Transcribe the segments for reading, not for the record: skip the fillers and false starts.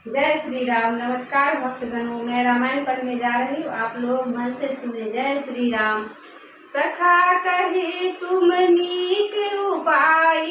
जय श्री राम। नमस्कार भक्तगणों, मैं रामायण पढ़ने जा रही हूँ, आप लोग मन से सुने। जय श्री राम। सखा कही तुम नीक उपाय,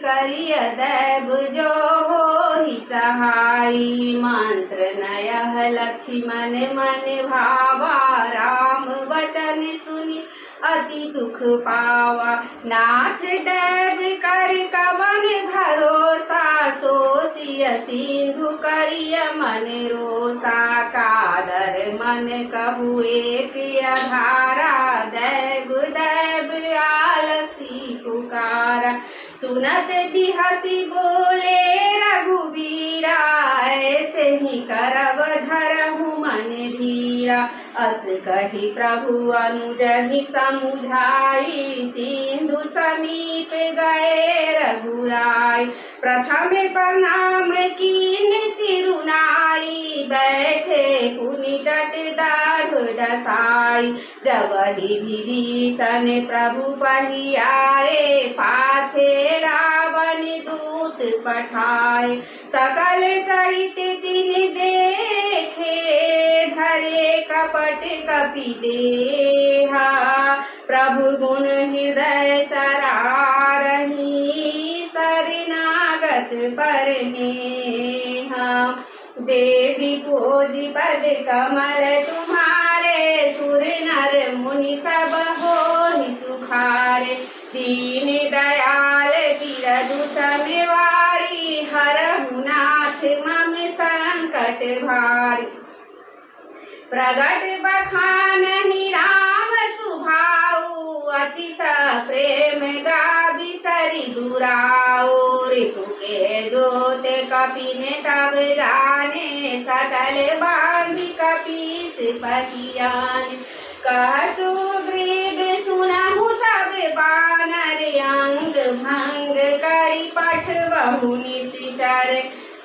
करिय दैव जो हो ही सहाई। मंत्र नयह लक्ष्मण मन भावा, राम वचन सुनि अति दुख पावा। नाथ दैव कर कवन भरोसा, सोसिय सिंधु करिय मन रोसा। कादर मन कहु एक अधारा, दैव दैव आलसी पुकारा। सुनत बिहसी बोले रघुबीरा, ऐसे ही करब धरहु मन धीरा। अस कही प्रभु अनुजहि समुझाई, सिंधु समीप गए रघुराई। प्रथम प्रणाम कीन सिरुनाई, बैठे पुनि तट दाढ़ डसाई। जब विभीषण प्रभु पहि आए, पाछे रावण दूत पठाए। सकल चरित तिन देखे, धरे कपट कपि देहा। प्रभु गुण हृदय सरारही, शरणागत परनेहा। देवी भोजि पद कमल तुम्हारे, सुर नर मुनि सब होहि सुखारे। दीन दयाल बिरधु समेवारी, हरहु नाथ मम संकट भारी। प्रगट बखानहि राम सुभाऊ, अतिश प्रेम गाबि सरि दुराऊ। रिपु के जोत कपिन तब जाने, सकल बांधि कपीस पतियाने। कह सुग्रीव सुनहु सब बानर, अंग भंग करि पठबहु निशिचर।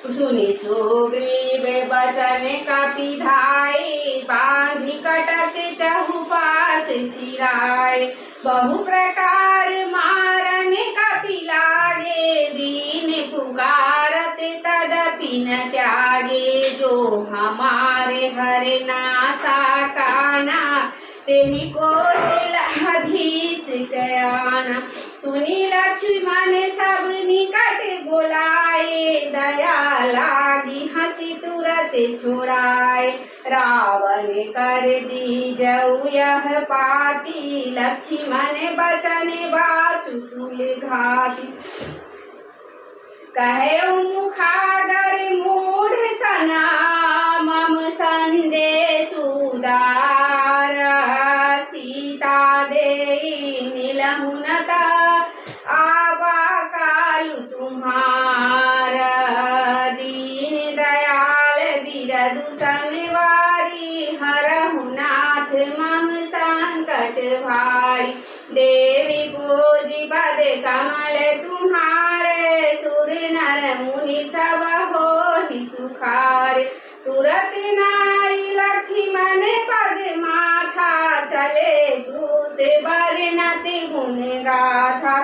सुनि सुग्रीव बचन कपि धाई, बांधि कटक चहुपास फिराए। बहु प्रकार मारन कपि लागे, दीन पुकारत तदपि न त्यागे। जो हमारे हर नासा काना, तेहि कौशलधीश कयाना। सुनि लक्ष्मण सब निकट बोलाए, दया लागी हंसी तुरत छोड़ाए। रावण कर दीजऊ यह पाती, लक्ष्मण बचन बाचु कुल घाती। कहे मुखागर मूढ़ सना, मम संदेश उदारा। सीता देई मिलहु न ता, आवा कालु तुम्हारा। दीन दयाल बिरधु समेवारी, हरहु नाथ मम संकट भारी। देवी भोजि पद कमल तुम्हारे, सुर नर मुनि सब होहि सुखारे। तुरत नाई लक्ष्मण पद माथा, चले दूत बरनत गुण गाथा।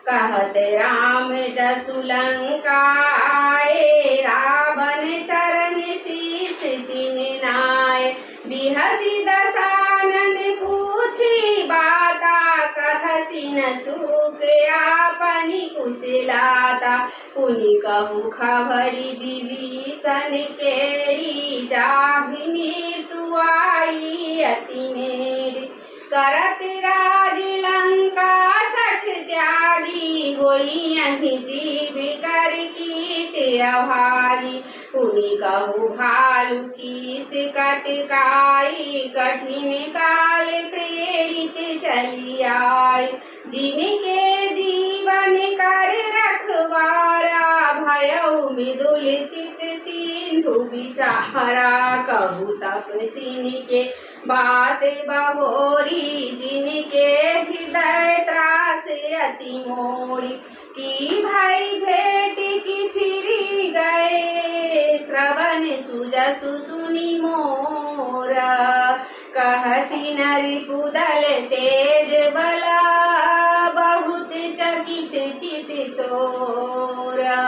कहत राम जसु लंका आए, रावण चरण शीस तिन नाय। बिहसी दसानन पूछी बाता, कहसी न सुख आपनि कुशलाता। पुनि कहु खबरि विभीषण केरी, जाहि मृत्यु आई अति नेरी। करत राज लंका सठ त्यागी, होई अहि जीव कर कीट अभागी। पुनि कहु भालु कीस कटकाई, कठिन काल प्रेरित चली आई। जिनके जीवन कर रखवारा, भयउ मृदुल चित सिंधु विचारा। कहु तपस्विनी के बात बहोरी, जिनके हृदय त्रास अति मोरी। की भाई भेट की फिरी गए, श्रवण सुजसु सुनि मोरा। कहसी नरिपु दल तेज बला, बहुत चकित चित तोरा।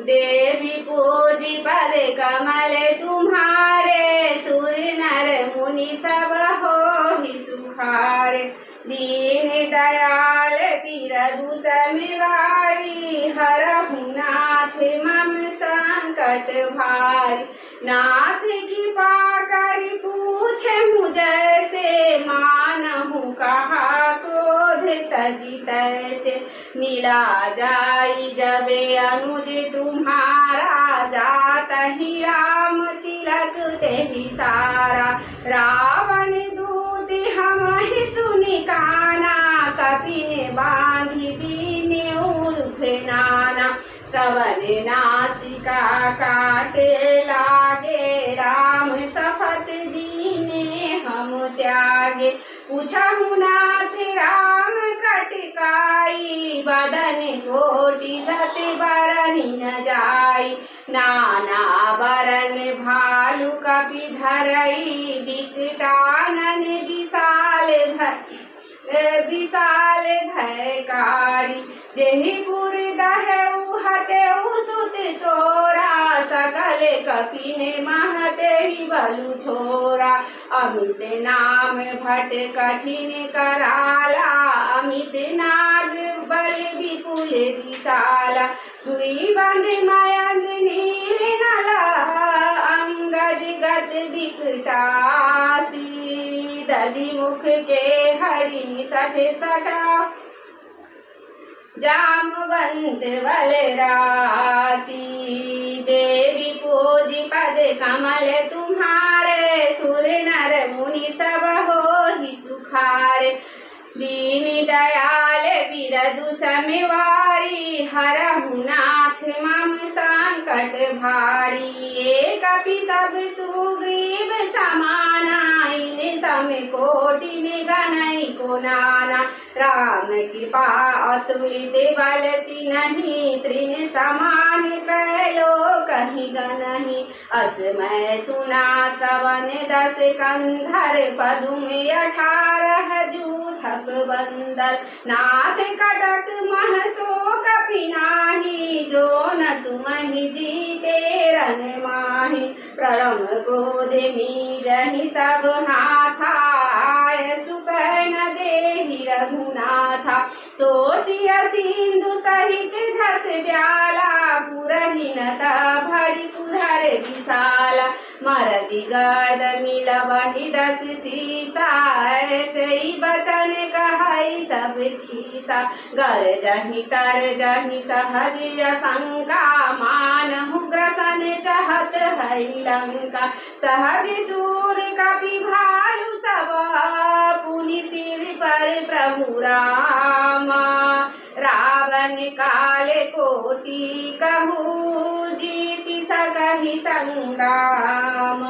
देव देवी पूजी पद कमल तुम्हारे, सुर नर मुनि सब हो ही सुखारे। दीन दयाल बिरधु समिवारी, हरहु नाथ मम संकट भारी। नाथ कृपा कर पूछे मुझसे, मानहु कहा क्रोध तजी तैसे। मिला जाई जबे अनुज तुम्हारा, जात ही राम तिलक तेहि सारा। रावण दूत हम ही सुनि काना, कपिने बांधी दीने उल्फ नाना। कवन नासिका काटे लागे, राम सफत दीने हम त्यागे। पूछहु नाथ राम कटकाई, बदन कोटि सत बरनि न जाई। नाना बरन भालु कपि धरई, विकटानन विशाल भयकारी। जेहि पुर दहउ हतेउ सुत तोरा, सकल कपिने महते ही बलु थोरा। अमित नाम भट कठिन कराला, अमित नाग बल विपुल विशाला। सुई बंद मयंक नील नला, अंगद गत विकटासी। दधि मुख के हरि सठ सठा, जामवंत बलरासी। देवी पूजी पद कमल तुम्हारे, सुर नर मुनि सब हो ही सुखारे। दीन दयाल बिरधु समिवारी, हरहु नाथ मम संकट भारी। एक कपि सब सुग्रीव समाना, इन सम कोटि गणई को नाना। राम कृपा अतुलित बल तिन्हि, तृण समान कैलो कहीं गनहि। असमय सुना सवन 10 कंधर, पदुम 18 जूथक बंदर। नाथ कटक मह सो कपि नाही, जो न तुमहि जीते रन माहि। परम क्रोध मीरहि सब हाथा, आय सुख न देहि रघुनाथा। सोसिय सिंधु सहित झस ब्याला, पुरहिन भरि पुधर विशाला। मरदि गर्द मिलबहि 10 सीसा, ऐसे बचन कहई सब कीसा। गरजहि तरजहि सहज शंका, मानहु ग्रसन चहत है लंका। सहज सूर कपि भालु सब, पुनि सिर पर प्रभु रामा। रावण काल कोटि कहू, जीति सकहि संग्राम।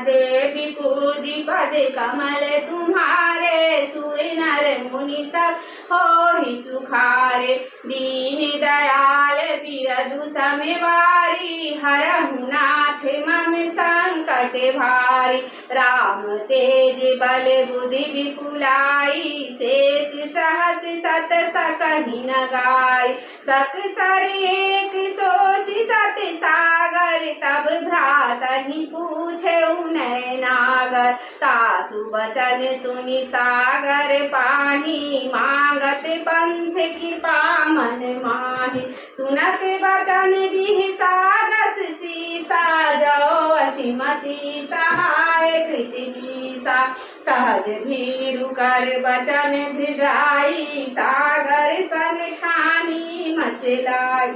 देवी पूजी पद कमल तुम्हारे, सुर नर मुनि सब हो ही सुखारे। दीन दयाल बिरधु समिवारी, हरहु नाथ मम संकट भारी। राम तेज बल बुद्धि विपुलाई, शेष सहस सत सकहि न गाय। सकसर एक सोषि सत सागर, तब भ्रातहि पूछे उनय नागर। तासु बचन सुनि सागर पाही, मांगत पंथ कृपा मन माही। सुनत बचन बिहसा 10 सीसा, जो असिमति सहाय कृति मीसा। सहज भीरु कर बचन भिजाई, सागर सन ठानी मचलाई।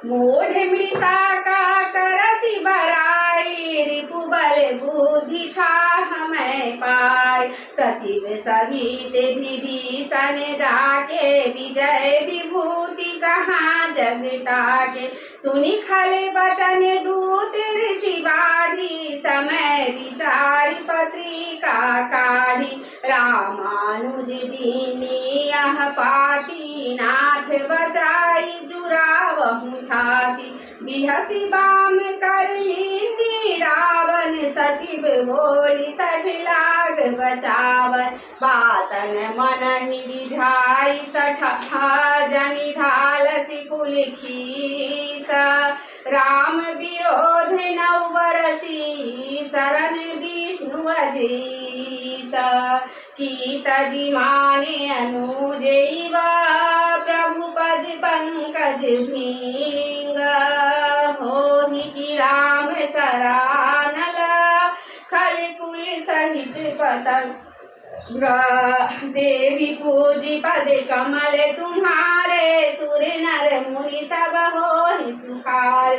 मूढ़ मृषा का करसि बराई, रिपु बल बुद्धि था हमें पाई। सचिव सहित विभीषण जाके, विजय विभूति कहाँ जग ताके। सुनि खल बचन दूत ऋषि बाढ़ी, समय विचार पत्रिका काढ़ी। रामानुज दीनी यह पाती, नाथ बचाई जुरावहु छाती। बिहसी बाम कर लीनी, रावण सन सचिव बोली 60 लाख बचावन बातन मन ही रिझाई 60 जनि धालसी कुल खीस राम विरोध 9 बरसी शरण विष्णु अजीस कीत जिमाने अनुजैवा प्रभु पद पंकज भींग होहि कि राम सरानल खल कुल सहित पतंग देवी पूजी पद कमल तुम्हारे सुर नर मुनि सब होहि सुखार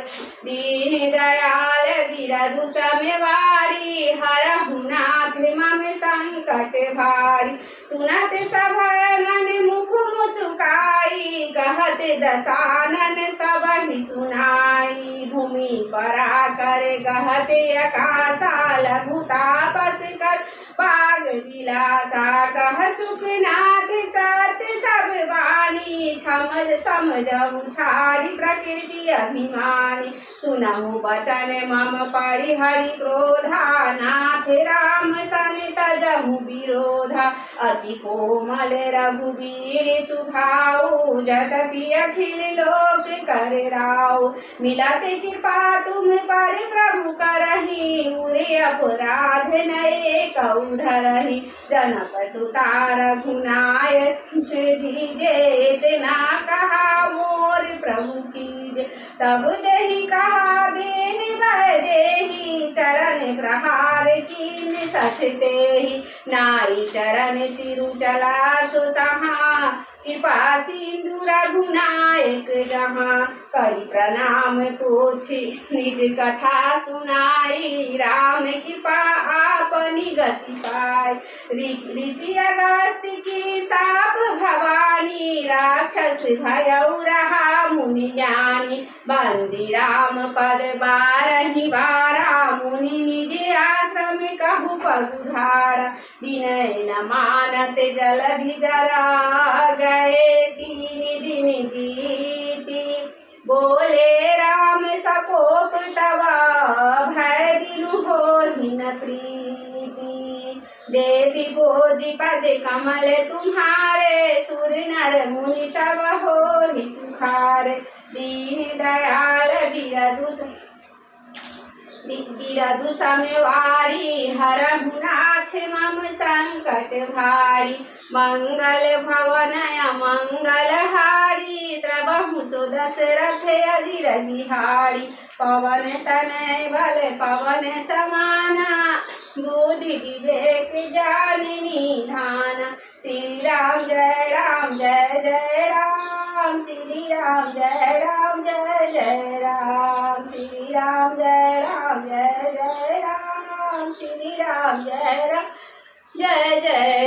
दीन दयाल बिरधु समवारी हरहु नाथ मम संकट भारी सुनत सब मन मुख मुस्काई कहत दसानन सब ही सुनाई भूमि परा कर कहत आकाशा लघु तापस कर पाग विलासा कह सुखनाथ सत्य सब वाणी क्षमज समझऊ छाड़ी प्रकृति अभिमानी सुनहु बचन मम परिहरि क्रोधा नाथ राम सन तजहु विरोधा अति कोमल रघुवीर सुभाऊ जदपि अखिल लोक कर राव मिलत कृपा तुम पर प्रभु करहि उरे अपराध नए कौ धरहि जनक सुता रघुनायक धीजे इतना कहा मोर प्रभु कीजे तब देहि कहा देन देहि चरण प्रहार कीन सठते ही नाई चरण सिरु चला सुतहा कृपा सिंधु रघुनायक जहाँ करी प्रणाम पूछी निज कथा सुनाई राम कृपा आपनी गति पाई ऋषि अगस्त्य की साप भवानी राक्षस भयउ रहा मुनि ज्ञानी बंदी राम पद 12 बारा मुनि निज आश्रम कहु पगुधारा विनय न मानत जलधि जरा गए 3 दिन बीती बोले राम सकोप तवा भय बिनु होहि न प्रीति देवी भोजी पद कमल तुम्हारे सुर नर मुनि सब होहि सुखार दीन दयाल बिरधु समवारी हरहु नाथ मम संकट भारी मंगल भवन मंगल हारी त्रबहु सुदशरथ अजिर बिहारी पवन तनय बल पवन समाना बुद्धि विवेक ज्ञान निधान श्री राम जय जय राम श्री राम जय जय राम श्री राम जय जय राम श्री राम जय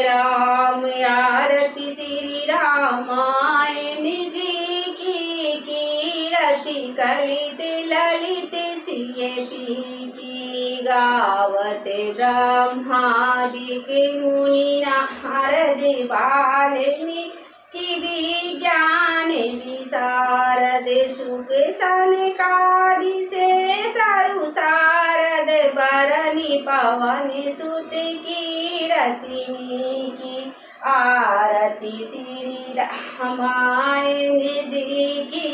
राम आरती श्री रामायण जी की कीरति कलित ललित सिय पी गावते ब्रह्मादिक मुनि नारद वाल्मीकि की विज्ञान विशारद सुख सनकादि से सरु सारद बरनि पवन सुत कीरति की आरती श्री रामायण जी की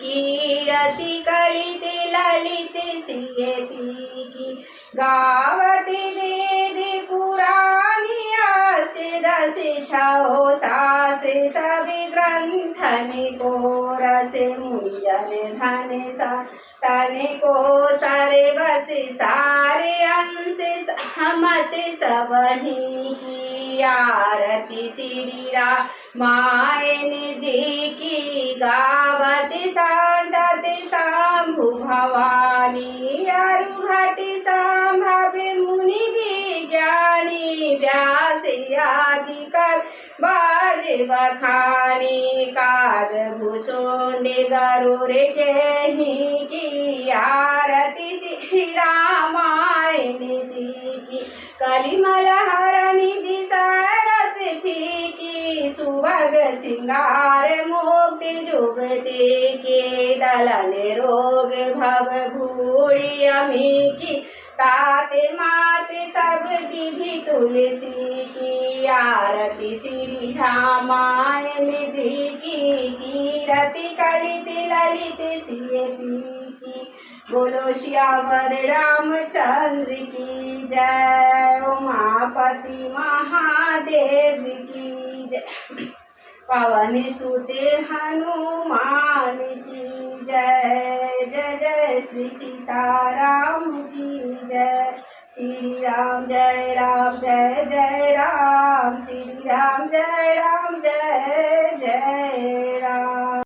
कीरति कलित ललित सिय की गावती वेद पुराणी अष्टदश छौ शास्त्र सब ग्रंथन को रस मुनिजन धन तन को सर्वस सारे अंश सहमत सबही की आरती श्री रामायण जी की गावत शांतत शंभु भवानी अरुघट संभव मुनि विज्ञानी व्यास आदि कर बाज बखानी काग भूषुंड गरुड़ केहि की आरती श्री रामायण जी की कलिमल हरनि विषरस फीकी सुभग सिंगार मुक्ति जुगति के दलन रोग भव भूरि अमी की ताते माते सब विधि तुलसी की आरती श्री रामायण जी की कीरति कलित ललित सिय की बोलो श्यावर रामचंद्र की जय उमापति महादेव की जय पवन सुत हनुमान की जय जय जय श्री सीताराम की जय श्री राम जय राम जय जय राम श्री राम जय जय